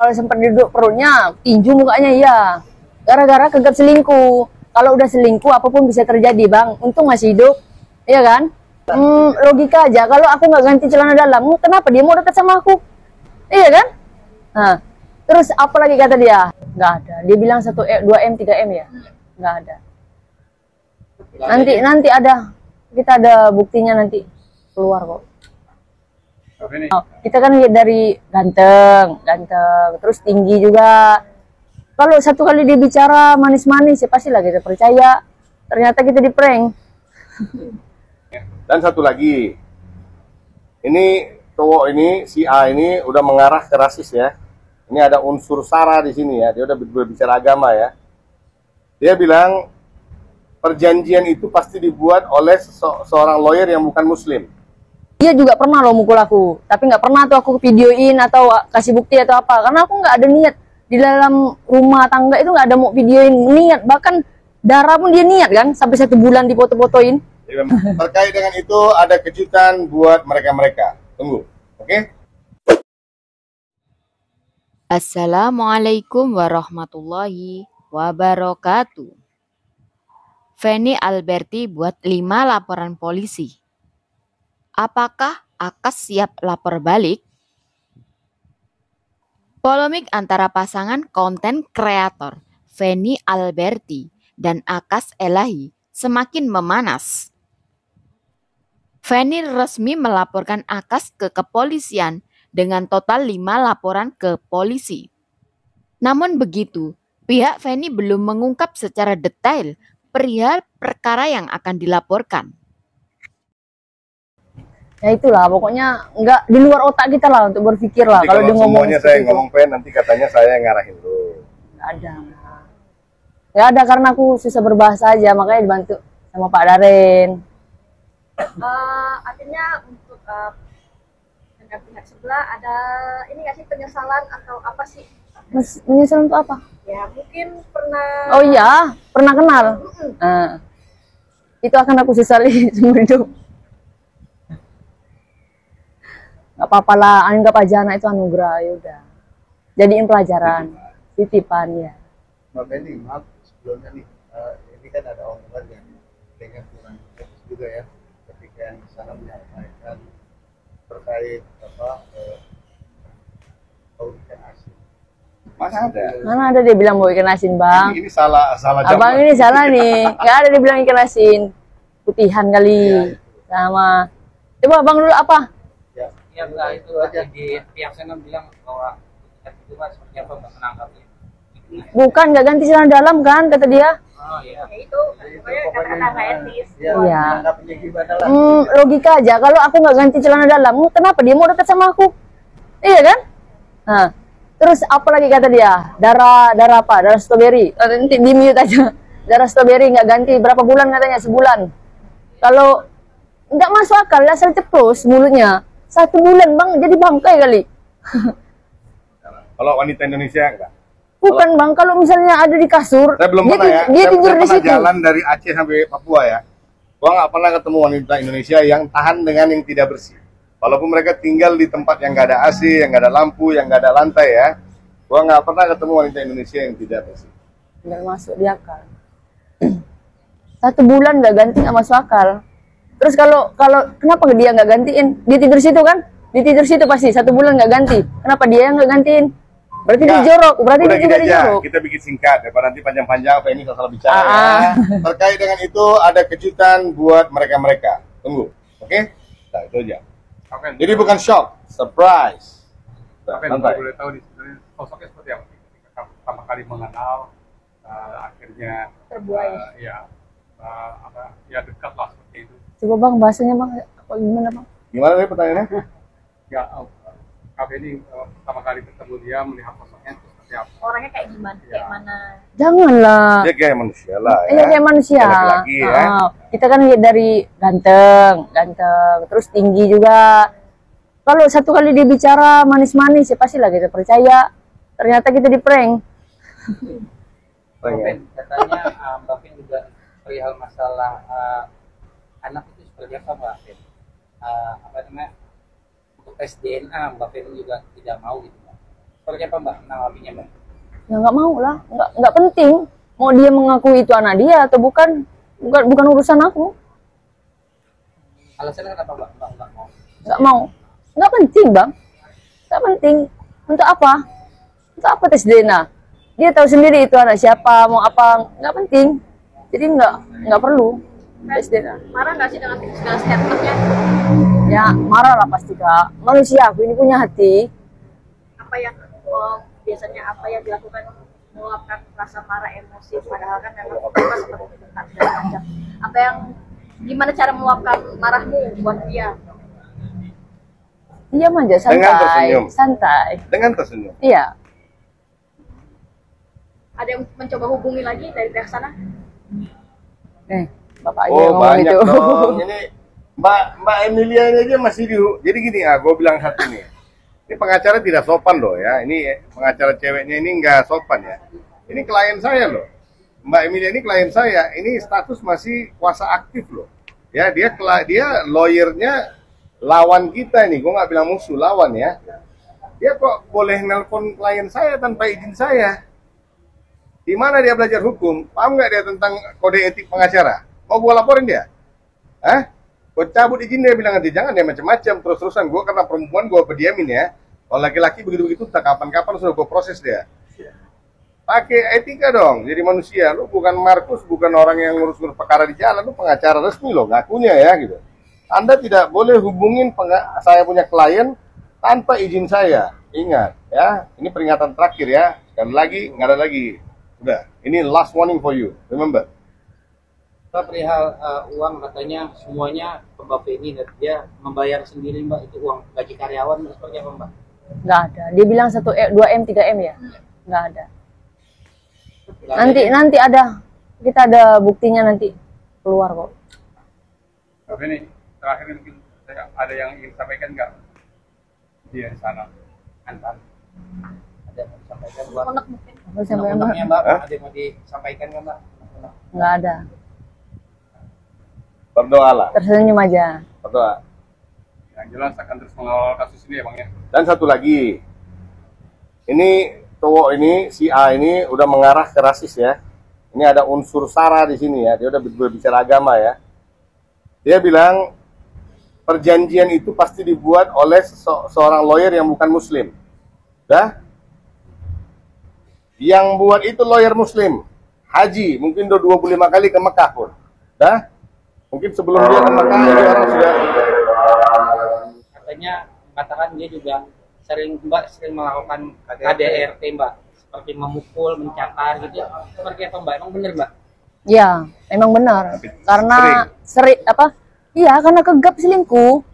Kalau sempat duduk perutnya, tinju mukanya iya. Gara-gara kegap selingkuh. Kalau udah selingkuh, apapun bisa terjadi, Bang. Untung masih hidup, iya kan? Logika aja. Kalau aku nggak ganti celana dalam, kenapa dia mau dekat sama aku? Iya kan? Nah, terus apa lagi kata dia? Nggak ada. Dia bilang 2M, 3M ya? Nggak ada. Nanti ada. Kita ada buktinya nanti keluar kok. Kita kan lihat dari ganteng, terus tinggi juga. Kalau satu kali dia bicara manis-manis, ya pastilah kita percaya. Ternyata kita di prank. Dan satu lagi, ini cowok ini, si A ini udah mengarah ke rasis ya. Ini ada unsur sara di sini ya. Dia udah berbicara agama ya. Dia bilang perjanjian itu pasti dibuat oleh seorang lawyer yang bukan muslim. Dia juga pernah loh mukul aku, tapi nggak pernah tuh aku videoin atau kasih bukti atau apa, karena aku nggak ada niat. Di dalam rumah tangga itu nggak ada mau videoin niat, bahkan darah pun dia niat kan, sampai 1 bulan dipoto-fotoin. Terkait dengan itu ada kejutan buat mereka-mereka. Tunggu, oke? Assalamualaikum warahmatullahi wabarakatuh. Feni Alberti buat 5 laporan polisi. Apakah Akas siap lapor balik? Polemik antara pasangan konten kreator Feni Alberti dan Akas Elahi semakin memanas. Feni resmi melaporkan Akas ke kepolisian dengan total 5 laporan ke polisi. Namun begitu, pihak Feni belum mengungkap secara detail perihal perkara yang akan dilaporkan. Ya itulah, pokoknya nggak di luar otak kita lah untuk berpikir lah. Kalau dia ngomong semuanya saya ngomong pen, nanti katanya saya yang ngarahin tuh. Nggak ada. Ya ada, karena aku susah berbahasa aja, makanya dibantu sama Pak Daren. Artinya untuk dengan pihak sebelah ada ini nggak sih penyesalan atau apa sih? Menyesal untuk apa? Ya mungkin pernah. Oh iya, pernah kenal. Itu akan aku sesali seumur hidup. Nggak apa-apa lah, anggap aja anak itu anugerah, ya udah. Jadiin pelajaran, titipan ya. Mbak Feni, maaf sebelumnya nih, ini kan ada omongan yang dengan kurang fokus juga ya, ketika yang di sana menyampaikan terkait bau ikan asin. Masa ada? Mana ada dia bilang mau ikan asin, Bang? Ini salah Abang jam. ini salah nih, nggak ada dia bilang ikan asin. Putihan kali, sama. Coba Abang dulu apa? Ya enggak, itu di pihak sana bilang bahwa itu kan seperti apa nggak menangkapnya. Bukan, nggak ganti celana dalam kan, kata dia. Oh iya. Ya itu pokoknya kata-kata nggak etis. Iya. Menanggapinya gimana lah? Logika aja, kalau aku nggak ganti celana dalam, kenapa dia mau dekat sama aku? Iya kan? Nah, terus apa lagi kata dia? Darah apa? Darah strawberry. Nanti di mute aja. Darah strawberry nggak ganti berapa bulan katanya, sebulan. Kalau nggak masuk akal, asal ceplos mulutnya. 1 bulan Bang, jadi bangkai kali. Kalau wanita Indonesia enggak? Bukan Bang, kalau misalnya ada di kasur, Saya belum dia, pernah ya. dia Saya tidur di pernah situ. jalan dari Aceh sampai Papua ya. Gua nggak pernah ketemu wanita Indonesia yang tahan dengan yang tidak bersih. Walaupun mereka tinggal di tempat yang nggak ada AC, yang nggak ada lampu, yang nggak ada lantai ya. Gua nggak pernah ketemu wanita Indonesia yang tidak bersih. Nggak masuk di akal. 1 bulan nggak ganti, nggak masuk akal. Terus kalau kenapa dia nggak gantiin? Dia tidur situ kan? Dia tidur situ pasti 1 bulan nggak ganti. Kenapa dia yang nggak gantiin? Berarti dia jorok. Berarti Udah dia gini juga aja, jorok. kita bikin singkat daripada nanti panjang-panjang. Ini salah bicara ya. Terkait dengan itu ada kejutan buat mereka-mereka. Tunggu, oke? Nah itu aja. Jadi bukan shock, surprise. Apa yang boleh tahu di sebenarnya sosoknya seperti apa? Ketika pertama kali mengenal, akhirnya Terbuai. Ya dekat lah seperti itu. Coba Bang, bahasanya Bang, apa gimana Bang? Gimana nih pertanyaannya? Ya, Kak ini pertama kali ketemu dia, melihat sosoknya itu seperti apa? Orangnya kayak gimana? Kayak mana? Janganlah. Dia kayak manusia lah ya. Iya kayak manusia. Kayak laki-laki ya. Kita kan lihat dari ganteng, terus tinggi juga. Kalau satu kali dia bicara manis-manis, ya pastilah kita percaya. Ternyata kita di prank. Mbak Fen, katanya Mbak Fen juga perihal masalah anak itu seperti apa Mbak Fen? Apa namanya, untuk tes DNA Mbak Fen juga tidak mau gitu Mbak? Seperti apa Mbak menanggapinya Mbak? Ya nggak mau lah, nggak penting. Mau dia mengakui itu anak dia atau bukan urusan aku. Alasannya kenapa Mbak nggak mau? Nggak mau, nggak penting bang, nggak penting. Untuk apa? Untuk apa tes DNA? Dia tahu sendiri itu anak siapa, mau apa, nggak penting. Jadi nggak perlu tes DNA. Marah nggak sih dengan segala statementnya? Ya marah lah pasti kak. Manusia aku ini punya hati. Apa yang biasanya apa yang dilakukan meluapkan rasa marah, emosi, padahal kan memang kita seperti itu kan segala macam. Apa yang gimana cara meluapkan marahmu buat dia? Diam aja, Dengan santai, tersenyum. santai. Dengan tersenyum. Iya. Ada yang mencoba hubungi lagi dari pihak sana? Bapak aja yang Oh ngomong banyak itu. dong. Ini Mbak Emilia ini aja masih jadi gini ya. Gue bilang satu nih. Ini pengacara tidak sopan loh ya. Ini pengacara ceweknya ini nggak sopan ya. Ini klien saya loh. Mbak Emilia ini klien saya. Ini status masih kuasa aktif loh. Ya dia lawyernya lawan kita nih. Gue nggak bilang musuh, lawan ya. Dia kok boleh nelpon klien saya tanpa izin saya? Di mana dia belajar hukum? Paham nggak dia tentang kode etik pengacara? Mau gue laporin dia? Hah? Gue cabut izin dia bilang nanti jangan dia macam-macam terus-terusan. Gue karena perempuan gue berdiamin ya. Kalau laki-laki begitu-begitu tak kapan-kapan sudah gue proses dia. Pakai etika dong. Jadi manusia. Lu bukan Markus, bukan orang yang ngurus-ngurus perkara di jalan. Lu pengacara resmi loh, ngakunya ya gitu. Anda tidak boleh hubungin saya punya klien tanpa izin saya. Ingat ya. Ini peringatan terakhir ya. Sekali lagi, nggak ada lagi. Udah. Ini last warning for you. Remember. Mbak perihal uang katanya semuanya ke Mbak Feni dan dia membayar sendiri Mbak, itu uang gaji karyawan seperti apa Mbak? Nggak ada. Dia bilang 2M, 3M ya? Nggak ada. Nanti ada. Kita ada buktinya nanti keluar kok. Tapi ini terakhir mungkin ada yang ingin sampaikan nggak dia di sana? Antar. Ada yang mau disampaikan Mbak? Unek mungkin. Unek-uneknya Mbak, ada yang mau disampaikan nggak Mbak? Nggak ada. Berdoalah. Tersenyum aja. Berdoa. Yang jelas akan terus mengawal kasus ini ya Bang ya. Dan satu lagi, ini cowok ini, si A ini udah mengarah ke rasis ya. Ini ada unsur sara di sini ya. Dia udah berbicara agama ya. Dia bilang perjanjian itu pasti dibuat oleh seorang lawyer yang bukan Muslim. Dah? Yang buat itu lawyer Muslim, haji, mungkin udah 25 kali ke Mekah pun. Dah? Mungkin sebelum dia ke Mekah ini orang sudah Katanya mengatakan dia juga sering melakukan KDRT Mbak, seperti memukul, mencakar gitu. Seperti apa Mbak? Emang bener Mbak? Ya, emang benar. Karena sering apa? Iya, karena kegap selingkuh.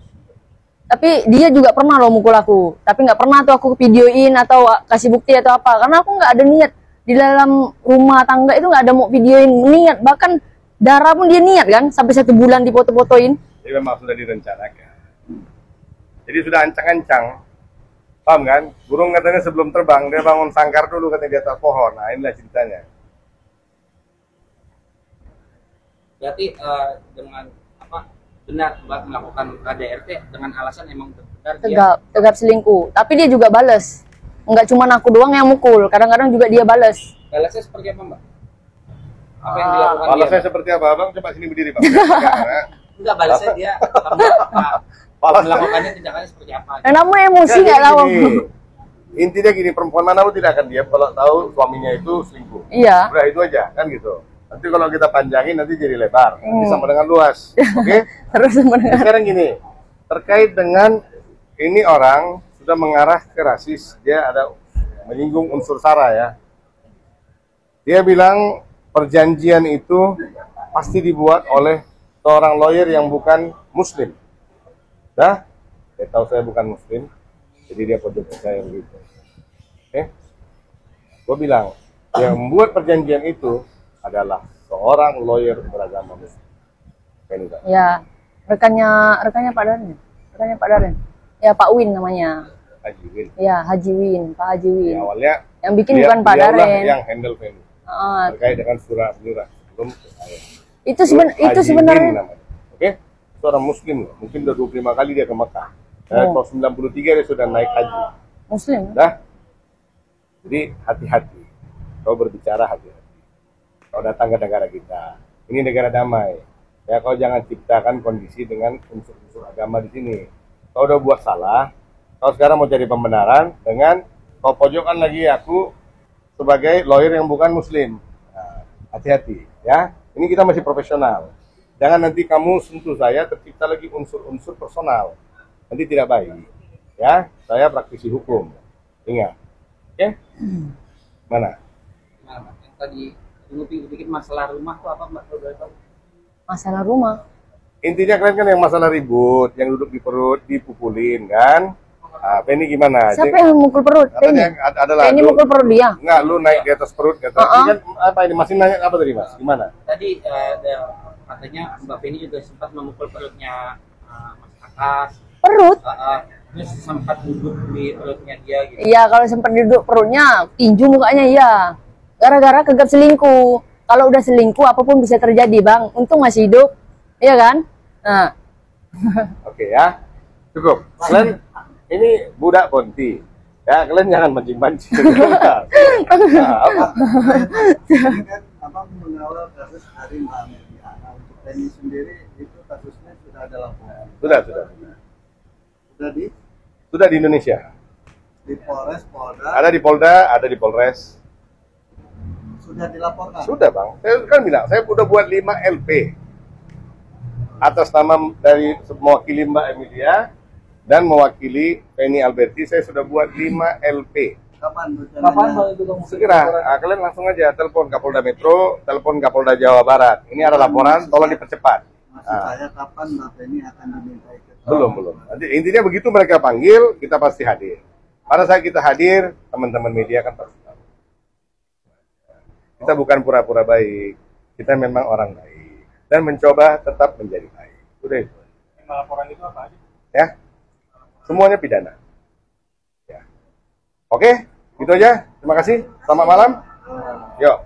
Tapi dia juga pernah loh mukul aku. Tapi nggak pernah tuh aku videoin atau kasih bukti atau apa. Karena aku nggak ada niat di dalam rumah tangga itu, nggak ada mau videoin niat. Bahkan darah pun dia niat kan, sampai 1 bulan dipoto-fotoin. Jadi memang sudah direncanakan. Jadi sudah ancang-ancang. Paham kan? Burung katanya sebelum terbang, dia bangun sangkar dulu katanya di atas pohon. Nah inilah ceritanya. Berarti dengan apa benar Mbak melakukan KDRT dengan alasan emang benar dia Tegap selingkuh. Tapi dia juga bales. Nggak cuma aku doang yang mukul, kadang-kadang juga dia bales. balasnya seperti apa Mbak? Apa yang dilakukan Kalau dia? saya seperti apa? Abang coba sini berdiri Bang. Enggak, balasnya dia melakukannya tindakannya seperti apa? Namun emosi nggak lawan. Intinya gini, perempuan mana pun tidak akan diam kalau tahu suaminya itu selingkuh. Iya. Udah itu aja, kan gitu. Nanti kalau kita panjangin nanti jadi lebar, nanti sama dengan luas. Oke? Terus mendengar. Sekarang gini, terkait dengan ini orang sudah mengarah ke rasis, dia ada menyinggung unsur sara ya. Dia bilang perjanjian itu pasti dibuat oleh seorang lawyer yang bukan Muslim. Dah, dia tahu saya bukan Muslim, jadi dia percaya saya begitu. Oke? Gue bilang, yang membuat perjanjian itu adalah seorang lawyer beragama Muslim. Ya, rekannya Pak Darin. Rekannya Pak Darin. Ya, Pak Win namanya. Haji Win. Ya, Haji Win, Pak Haji Win. Ya, awalnya Yang bikin bukan Pak beliaulah Darin. yang handle Feni terkait dengan surah belum ke saya. Itu Haji sebenarnya Win namanya. Oke? Seorang Muslim loh. Mungkin udah 25 kali dia ke Mekah. Tahun 93 dia sudah naik haji. Muslim. Dah. Jadi hati-hati. Kau berbicara hati-hati. Kau datang ke negara kita. Ini negara damai. Ya, kau jangan ciptakan kondisi dengan unsur-unsur agama di sini. Kau udah buat salah. Kau sekarang mau cari pembenaran dengan kau pojokkan lagi aku sebagai lawyer yang bukan muslim. Nah, hati-hati ya. Ini kita masih profesional. Jangan nanti kamu sentuh saya tercipta lagi unsur-unsur personal. Nanti tidak baik. Ya, saya praktisi hukum. Ingat. Oke? Mana? Nah, yang tadi dulu bikin masalah rumah tuh apa Mbak? Kalau boleh tahu? Masalah rumah. Intinya kalian kan yang masalah ribut, yang duduk di perut dipukulin kan? Nah, Penny gimana? Siapa yang mukul perut? Penny. Adalah Penny mukul perut dia. Enggak, lu naik di atas perut kata. Ini kan apa ini? Masih nanya apa tadi, Mas? Gimana? Tadi katanya Mbak Penny juga sempat memukul perutnya Mas Akas. Perut? Terus sempat duduk di perutnya dia gitu. Iya, kalau sempat duduk perutnya, tinju mukanya iya. Gara-gara kegap selingkuh. Kalau udah selingkuh, apapun bisa terjadi, Bang. Untung masih hidup. Iya kan? Nah. Oke ya. Cukup. Kalian ini budak Ponti. Ya, kalian jangan mancing-mancing. Nah, apa? Ini kan abang mengawal kasus hari Mbak Media. Nah, untuk Penny sendiri itu kasusnya sudah ada laporan. Sudah. Sudah Di Indonesia. di Polres, Polda. Ada di Polda, ada di Polres. Sudah dilaporkan. Sudah, Bang. Saya kan bilang, saya udah buat 5 LP. Atas nama dari mewakili Mbak Emilia dan mewakili Penny Alberti, saya sudah buat 5 LP. Kapan rencananya? itu kamu Segera, kalian langsung aja telepon Kapolda Metro, telepon Kapolda Jawa Barat. Ini ada laporan, tolong dipercepat. Maksud saya kapan Mbak Penny akan diminta ikut? Belum. Nanti intinya begitu mereka panggil, kita pasti hadir. Pada saat kita hadir, teman-teman media kan pasti tahu. Kita bukan pura-pura baik, kita memang orang baik dan mencoba tetap menjadi baik. Udah itu. Laporan itu apa aja? Ya, semuanya pidana. Ya. Oke, gitu aja. Terima kasih. Selamat malam. Yuk.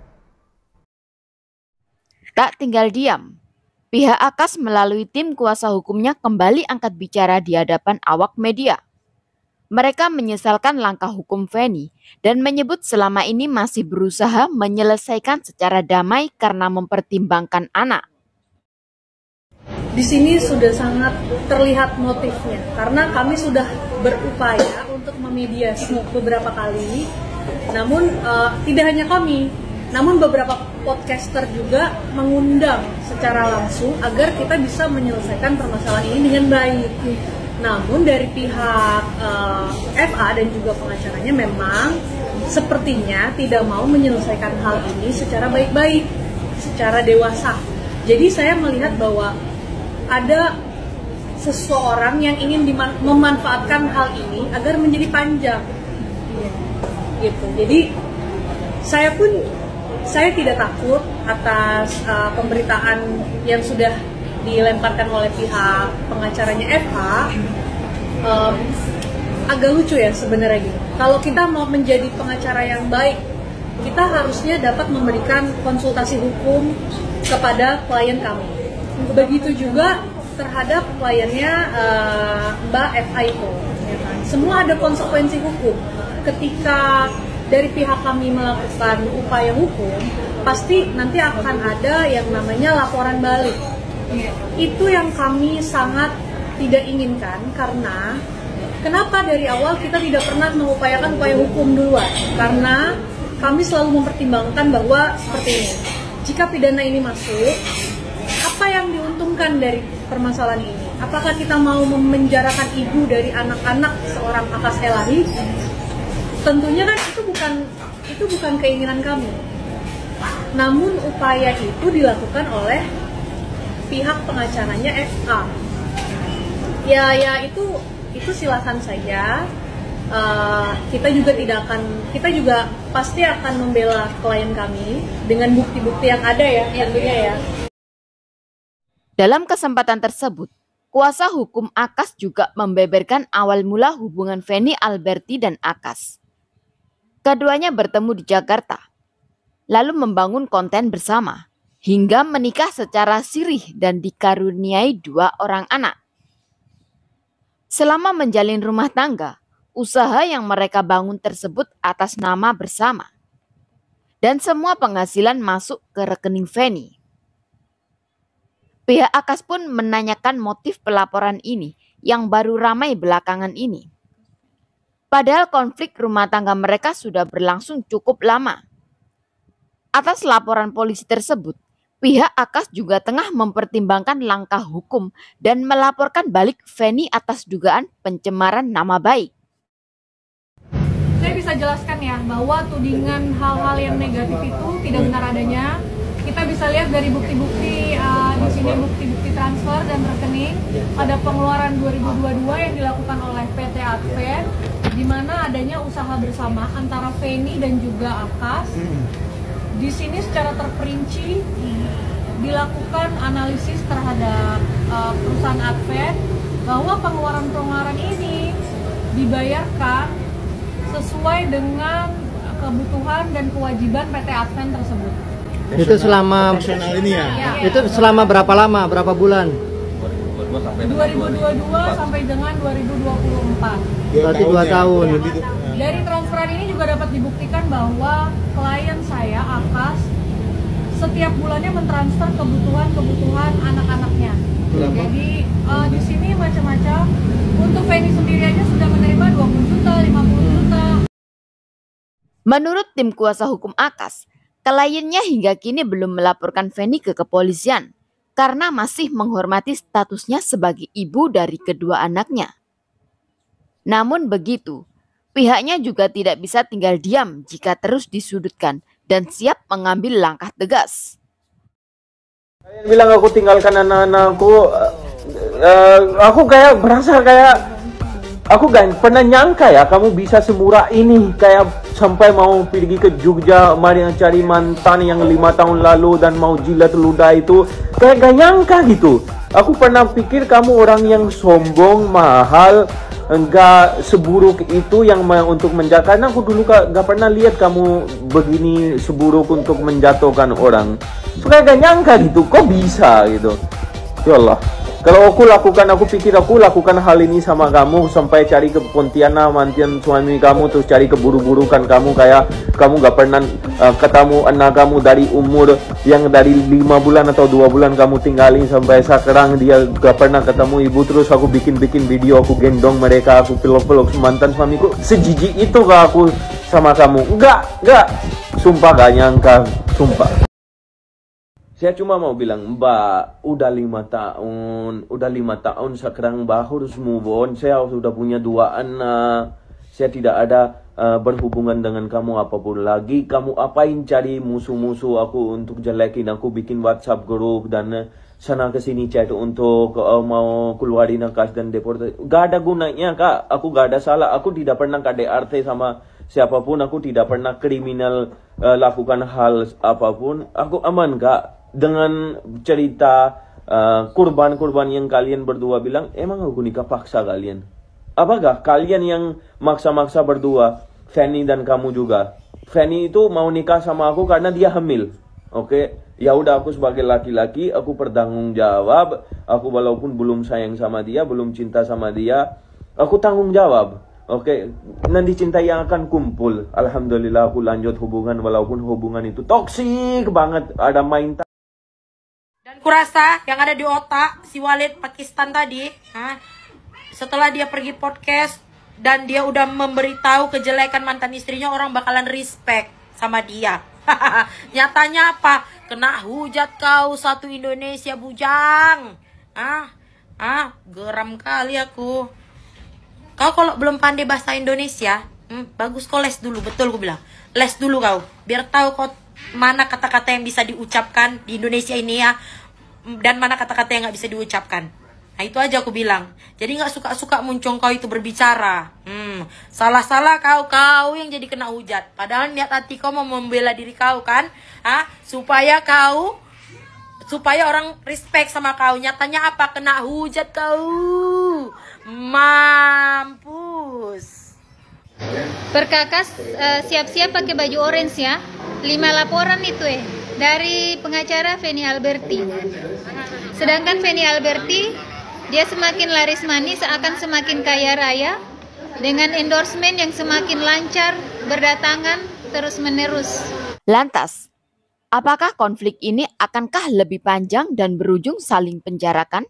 Tak tinggal diam. Pihak Akas melalui tim kuasa hukumnya kembali angkat bicara di hadapan awak media. Mereka menyesalkan langkah hukum Feni dan menyebut selama ini masih berusaha menyelesaikan secara damai karena mempertimbangkan anak. Di sini sudah sangat terlihat motifnya karena kami sudah berupaya untuk memediasi beberapa kali. Namun tidak hanya kami, namun beberapa podcaster juga mengundang secara langsung agar kita bisa menyelesaikan permasalahan ini dengan baik. Namun dari pihak FA dan juga pengacaranya memang sepertinya tidak mau menyelesaikan hal ini secara baik-baik, secara dewasa. Jadi saya melihat bahwa ada seseorang yang ingin memanfaatkan hal ini agar menjadi panjang, gitu. Jadi saya tidak takut atas pemberitaan yang sudah dilemparkan oleh pihak pengacaranya FH. Agak lucu ya sebenarnya gitu. Kalau kita mau menjadi pengacara yang baik, kita harusnya dapat memberikan konsultasi hukum kepada klien kami. Begitu juga terhadap kliennya Mbak FA itu. Ya kan? Semua ada konsekuensi hukum. Ketika dari pihak kami melakukan upaya hukum, pasti nanti akan ada yang namanya laporan balik. Itu yang kami sangat tidak inginkan, karena kenapa dari awal kita tidak pernah mengupayakan upaya hukum duluan? Karena kami selalu mempertimbangkan bahwa seperti ini, jika pidana ini masuk, apa yang diuntungkan dari permasalahan ini? Apakah kita mau memenjarakan ibu dari anak-anak seorang Akas Elahi? Tentunya kan itu bukan keinginan kami. Namun upaya itu dilakukan oleh pihak pengacaranya FA. Ya itu silakan saja. Kita juga pasti akan membela klien kami dengan bukti-bukti yang ada ya, tentunya ya. Dalam kesempatan tersebut, kuasa hukum Akas juga membeberkan awal mula hubungan Feni Alberti dan Akas. Keduanya bertemu di Jakarta, lalu membangun konten bersama, hingga menikah secara sirih dan dikaruniai 2 orang anak. Selama menjalin rumah tangga, usaha yang mereka bangun tersebut atas nama bersama. Dan semua penghasilan masuk ke rekening Feni. Pihak Akas pun menanyakan motif pelaporan ini yang baru ramai belakangan ini. Padahal konflik rumah tangga mereka sudah berlangsung cukup lama. Atas laporan polisi tersebut, pihak Akas juga tengah mempertimbangkan langkah hukum dan melaporkan balik Feni atas dugaan pencemaran nama baik. Saya bisa jelaskan ya bahwa tudingan hal-hal yang negatif itu tidak benar adanya. Kita bisa lihat dari bukti-bukti di sini, bukti-bukti transfer dan rekening. Ada pengeluaran 2022 yang dilakukan oleh PT Advent, di mana adanya usaha bersama antara Feni dan juga Akas. Di sini secara terperinci dilakukan analisis terhadap perusahaan Advent bahwa pengeluaran ini dibayarkan sesuai dengan kebutuhan dan kewajiban PT Advent tersebut. Itu selama ini ya? Itu selama berapa lama, berapa bulan? 2022 sampai dengan 2024. Berarti 2 tahun. Dari transferan ini juga dapat dibuktikan bahwa klien saya Akas setiap bulannya mentransfer kebutuhan anak-anaknya. Jadi di sini macam-macam. Untuk Feni sendiri aja sudah menerima 20 juta, 50 juta. Menurut tim kuasa hukum Akas, kliennya hingga kini belum melaporkan Feni ke kepolisian karena masih menghormati statusnya sebagai ibu dari kedua anaknya. Namun begitu, pihaknya juga tidak bisa tinggal diam jika terus disudutkan dan siap mengambil langkah tegas. Kalian bilang aku tinggalkan anak-anakku, aku kayak berasa kayak aku gak pernah nyangka ya kamu bisa semurah ini, kayak sampai mau pergi ke Jogja cari mantan yang 5 tahun lalu dan mau jilat ludah itu, kayak gak nyangka gitu. Aku pernah pikir kamu orang yang sombong, mahal, enggak seburuk itu yang untuk menjatuhkan. Karena aku dulu gak pernah lihat kamu begini seburuk untuk menjatuhkan orang. So kayak gak nyangka gitu, kok bisa gitu. Ya Allah, kalau aku pikir aku lakukan hal ini sama kamu sampai cari ke Pontianak, mantan suami kamu, terus cari keburu-burukan kamu, kayak kamu gak pernah ketemu anak kamu dari umur yang dari 5 bulan atau 2 bulan kamu tinggalin sampai sekarang dia gak pernah ketemu ibu. Terus aku bikin video, aku gendong mereka, aku peluk-peluk mantan suamiku. Sejijik itu gak aku sama kamu? Enggak, sumpah gak nyangka, sumpah. Saya cuma mau bilang, Mbak, udah 5 tahun sekarang Mbak harus move on. Saya sudah punya 2 anak. Saya tidak ada berhubungan dengan kamu apapun lagi. Kamu apain cari musuh-musuh aku untuk jelekin aku, bikin WhatsApp group dan sana kesini chat untuk mau keluarin Akas dan deportasi. Gak ada gunanya Kak, aku gak ada salah. Aku tidak pernah KDRT sama siapapun. Aku tidak pernah kriminal lakukan hal apapun. Aku aman Kak. Dengan cerita kurban-kurban yang kalian berdua bilang, emang aku nikah paksa kalian? Apakah kalian yang maksa-maksa berdua, Feni dan kamu juga? Feni itu mau nikah sama aku karena dia hamil. Oke, ya udah, aku sebagai laki-laki aku bertanggung jawab. Aku walaupun belum sayang sama dia, belum cinta sama dia, aku tanggung jawab. Oke, nanti cinta yang akan kumpul. Alhamdulillah aku lanjut hubungan walaupun hubungan itu toksik banget, ada main. Dan kurasa yang ada di otak si Walid Pakistan tadi, setelah dia pergi podcast dan dia udah memberitahu kejelekan mantan istrinya, orang bakalan respect sama dia. Nyatanya apa? Kena hujat kau satu Indonesia bujang. Geram kali aku. Kau kalau belum pandai bahasa Indonesia, bagus kau les dulu, betul gue bilang. Les dulu kau, biar tahu kau mana kata-kata yang bisa diucapkan di Indonesia ini ya, dan mana kata-kata yang nggak bisa diucapkan. Nah itu aja aku bilang. Jadi nggak suka-suka muncung kau itu berbicara. Salah-salah kau yang jadi kena hujat. Padahal niat hati kau mau membela diri kau kan, supaya orang respect sama kau. Nyatanya apa? Kena hujat kau. Mampus. Perkakas siap-siap pakai baju orange ya. 5 laporan itu dari pengacara Feni Alberti. Sedangkan Feni Alberti dia semakin laris manis akan semakin kaya raya dengan endorsement yang semakin lancar, berdatangan terus-menerus. Lantas, apakah konflik ini akankah lebih panjang dan berujung saling penjarakan?